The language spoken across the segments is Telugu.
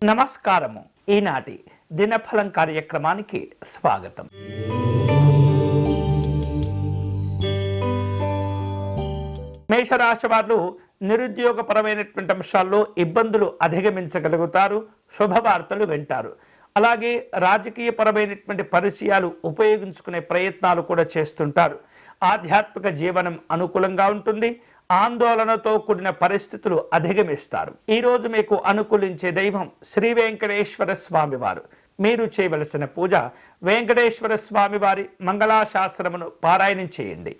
నమస్కారము. ఈనాటి దినఫలం కార్యక్రమానికి స్వాగతం. మేషరాశి వారు నిరుద్యోగపరమైనటువంటి అంశాల్లో ఇబ్బందులు అధిగమించగలుగుతారు. శుభవార్తలు వింటారు. అలాగే రాజకీయపరమైనటువంటి పరిచయాలు ఉపయోగించుకునే ప్రయత్నాలు కూడా చేస్తుంటారు. ఆధ్యాత్మిక జీవనం అనుకూలంగా ఉంటుంది. ఆందోళనతో కూడిన పరిస్థితులు అధిగమిస్తారు. ఈరోజు మీకు అనుకూలించే దైవం శ్రీ వెంకటేశ్వర స్వామి వారు. మీరు చేయవలసిన పూజ వెంకటేశ్వర స్వామి వారి మంగళాశాసనమును పారాయణం చేయండి.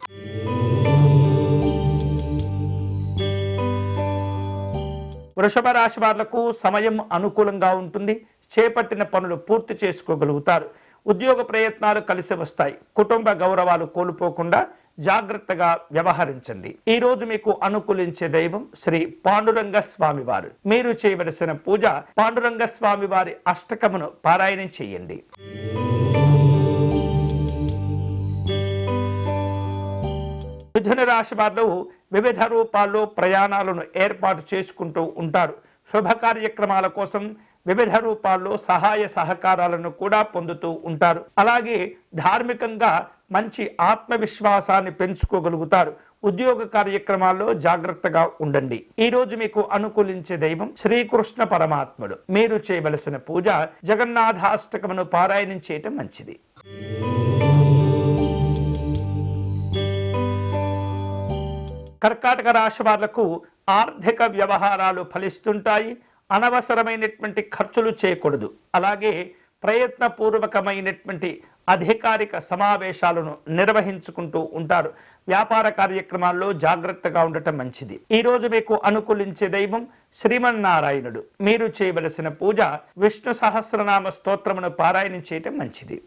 వృషభ రాశి వాళ్లకు సమయం అనుకూలంగా ఉంటుంది. చేపట్టిన పనులు పూర్తి చేసుకోగలుగుతారు. ఉద్యోగ ప్రయత్నాలు కలిసి వస్తాయి. కుటుంబ గౌరవాలు కోల్పోకుండా జాగ్రత్తగా వ్యవహరించండి. ఈ రోజు మీకు అనుకూలించే దైవం శ్రీ పాండురంగ స్వామి వారు. మీరు చేయవలసిన పూజ పాండురంగ స్వామి వారి అష్టకమును పారాయణం చేయండి. మిథున రాశి వారు వివిధ రూపాల్లో ప్రయాణాలను ఏర్పాటు చేసుకుంటూ ఉంటారు. శుభ కార్యక్రమాల కోసం వివిధ రూపాల్లో సహాయ సహకారాలను కూడా పొందుతూ ఉంటారు. అలాగే ధార్మికంగా మంచి ఆత్మవిశ్వాసాన్ని పెంచుకోగలుగుతారు. ఉద్యోగ కార్యక్రమాల్లో జాగ్రత్తగా ఉండండి. ఈ రోజు మీకు అనుకూలించే దైవం శ్రీకృష్ణ పరమాత్ముడు. మీరు చేయవలసిన పూజ జగన్నాథాష్టకమును పారాయణం చేయటం మంచిది. కర్కాటక రాశి వాళ్లకు ఆర్థిక వ్యవహారాలు ఫలిస్తుంటాయి. అనవసరమైనటువంటి ఖర్చులు చేయకూడదు. అలాగే ప్రయత్నపూర్వకమైనటువంటి అధికారిక సమావేశాలను నిర్వహించుకుంటూ ఉంటారు. వ్యాపార కార్యక్రమాల్లో జాగ్రత్తగా ఉండటం మంచిది. ఈ రోజు మీకు అనుకూలించే దైవం శ్రీమన్నారాయణుడు. మీరు చేయవలసిన పూజ విష్ణు సహస్రనామ స్తోత్రమును పారాయణం చేయటం మంచిది.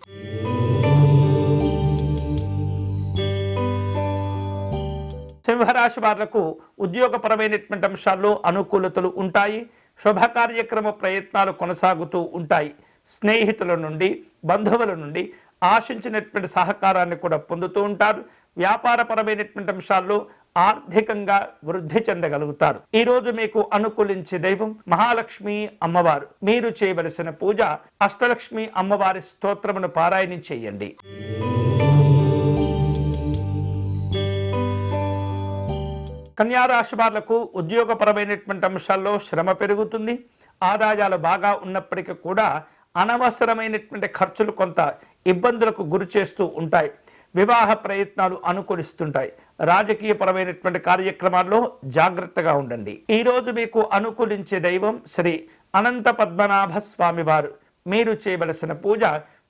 సింహరాశి వాళ్లకు ఉద్యోగపరమైనటువంటి అంశాల్లో అనుకూలతలు ఉంటాయి. శుభ కార్యక్రమ ప్రయత్నాలు కొనసాగుతూ ఉంటాయి. స్నేహితుల నుండి బంధువుల నుండి ఆశించినటువంటి సహకారాన్ని కూడా పొందుతూ ఉంటారు. వ్యాపారపరమైనటువంటి అంశాల్లో ఆర్థికంగా వృద్ధి చెందగలుగుతారు. ఈ రోజు మీకు అనుకూలించే దైవం మహాలక్ష్మి అమ్మవారు. మీరు చేయవలసిన పూజ అష్టలక్ష్మి అమ్మవారి స్తోత్రమును పారాయణం చేయండి. కన్యారాశి వాళ్లకు ఉద్యోగపరమైనటువంటి అంశాల్లో శ్రమ పెరుగుతుంది. ఆదాయాలు బాగా ఉన్నప్పటికీ కూడా అనవసరమైనటువంటి ఖర్చులు కొంత ఇబ్బందులకు గురి చేస్తూ ఉంటాయి. వివాహ ప్రయత్నాలు అనుకూలిస్తుంటాయి. రాజకీయపరమైనటువంటి కార్యక్రమాల్లో జాగ్రత్తగా ఉండండి. ఈ రోజు మీకు అనుకూలించే దైవం శ్రీ అనంత పద్మనాభ స్వామి వారు. మీరు చేయవలసిన పూజ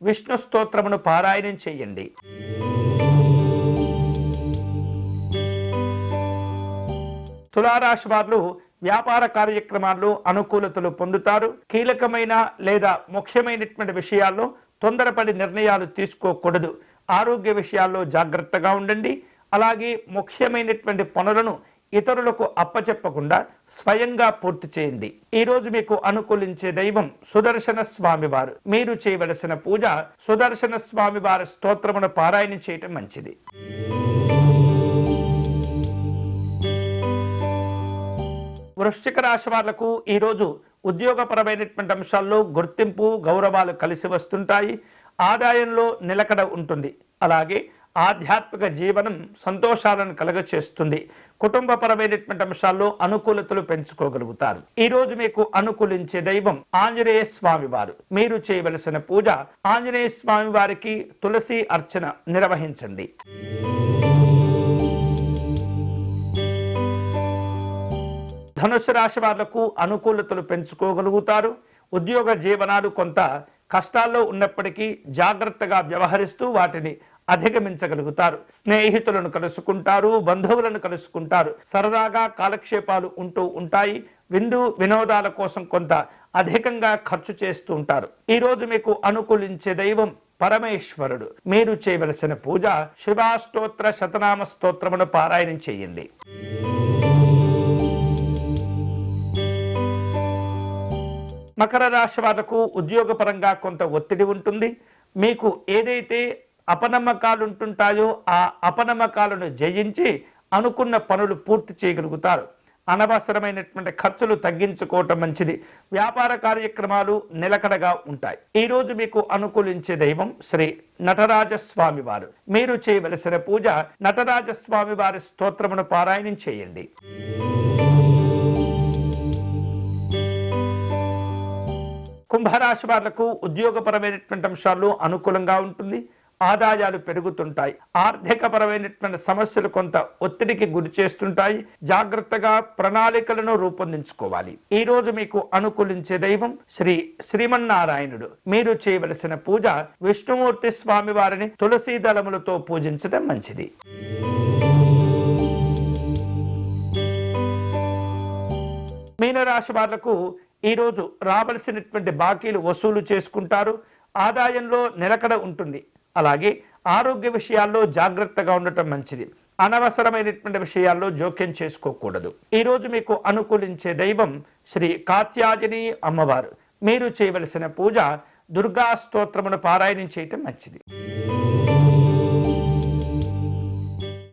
విష్ణు స్తోత్రమును పారాయణం చేయండి. తులారాశి వారు వ్యాపార కార్యక్రమాల్లో అనుకూలతలు పొందుతారు. కీలకమైన లేదా ముఖ్యమైనటువంటి విషయాల్లో తొందరపడి నిర్ణయాలు తీసుకోకూడదు. ఆరోగ్య విషయాల్లో జాగ్రత్తగా ఉండండి. అలాగే ముఖ్యమైనటువంటి పనులను ఇతరులకు అప్పచెప్పకుండా స్వయంగా పూర్తి చేయండి. ఈ రోజు మీకు అనుకూలించే దైవం సుదర్శన స్వామి వారు. మీరు చేయవలసిన పూజ సుదర్శన స్వామి వారి స్తోత్రమును పారాయణం చేయటం మంచిది. వృశ్చిక రాశి వాళ్లకు ఈరోజు ఉద్యోగపరమైనటువంటి అంశాల్లో గుర్తింపు గౌరవాలు కలిసి వస్తుంటాయి. ఆదాయంలో నిలకడ ఉంటుంది. అలాగే ఆధ్యాత్మిక జీవనం సంతోషాలను కలగచేస్తుంది. కుటుంబపరమైనటువంటి అంశాల్లో అనుకూలతలు పెంచుకోగలుగుతారు. ఈ రోజు మీకు అనుకూలించే దైవం ఆంజనేయ స్వామి వారు. మీరు చేయవలసిన పూజ ఆంజనేయ స్వామి వారికి తులసి అర్చన నిర్వహించండి. ధనుసు రాశి వాళ్లకు అనుకూలతలు పెంచుకోగలుగుతారు. ఉద్యోగ జీవనాలు కొంత కష్టాల్లో ఉన్నప్పటికీ జాగ్రత్తగా వ్యవహరిస్తూ వాటిని అధిగమించగలుగుతారు. స్నేహితులను కలుసుకుంటారు. బంధువులను కలుసుకుంటారు. సరదాగా కాలక్షేపాలు ఉంటూ ఉంటాయి. విందు వినోదాల కోసం కొంత అధికంగా ఖర్చు చేస్తూ ఉంటారు. ఈ రోజు మీకు అనుకూలించే దైవం పరమేశ్వరుడు. మీరు చేయవలసిన పూజ శివాష్టోత్ర శతనామ స్తోత్రమును పారాయణం చేయండి. మకర రాశి వాళ్లకు ఉద్యోగపరంగా కొంత ఒత్తిడి ఉంటుంది. మీకు ఏదైతే అపనమ్మకాలు ఉంటుంటాయో ఆ అపనమ్మకాలను జయించి అనుకున్న పనులు పూర్తి చేయగలుగుతారు. అనవసరమైనటువంటి ఖర్చులు తగ్గించుకోవటం మంచిది. వ్యాపార కార్యక్రమాలు నిలకడగా ఉంటాయి. ఈ రోజు మీకు అనుకూలించే దైవం శ్రీ నటరాజస్వామి వారు. మీరు చేయవలసిన పూజ నటరాజస్వామి వారి స్తోత్రమును పారాయణం చేయండి. కుంభరాశి వాళ్లకు ఉద్యోగపరమైనటువంటి అంశాల్లో అనుకూలంగా ఉంటుంది. ఆదాయాలు పెరుగుతుంటాయి. ఆర్థికపరమైనటువంటి సమస్యలు కొంత ఒత్తిడికి గురి చేస్తుంటాయి. జాగ్రత్తగా ప్రణాళికలను రూపొందించుకోవాలి. ఈ రోజు మీకు అనుకూలించే దైవం శ్రీ శ్రీమన్నారాయణుడు. మీరు చేయవలసిన పూజ విష్ణుమూర్తి స్వామి వారిని తులసీ దళములతో పూజించడం మంచిది. మీనరాశి వాళ్లకు ఈరోజు రావలసినటువంటి బాకీలు వసూలు చేసుకుంటారు. ఆదాయంలో నిలకడ ఉంటుంది. అలాగే ఆరోగ్య విషయాల్లో జాగ్రత్తగా ఉండటం మంచిది. అనవసరమైనటువంటి విషయాల్లో జోక్యం చేసుకోకూడదు. ఈరోజు మీకు అనుకూలించే దైవం శ్రీ కాత్యాయని అమ్మవారు. మీరు చేయవలసిన పూజ దుర్గా స్తోత్రమును పారాయణం చేయటం మంచిది.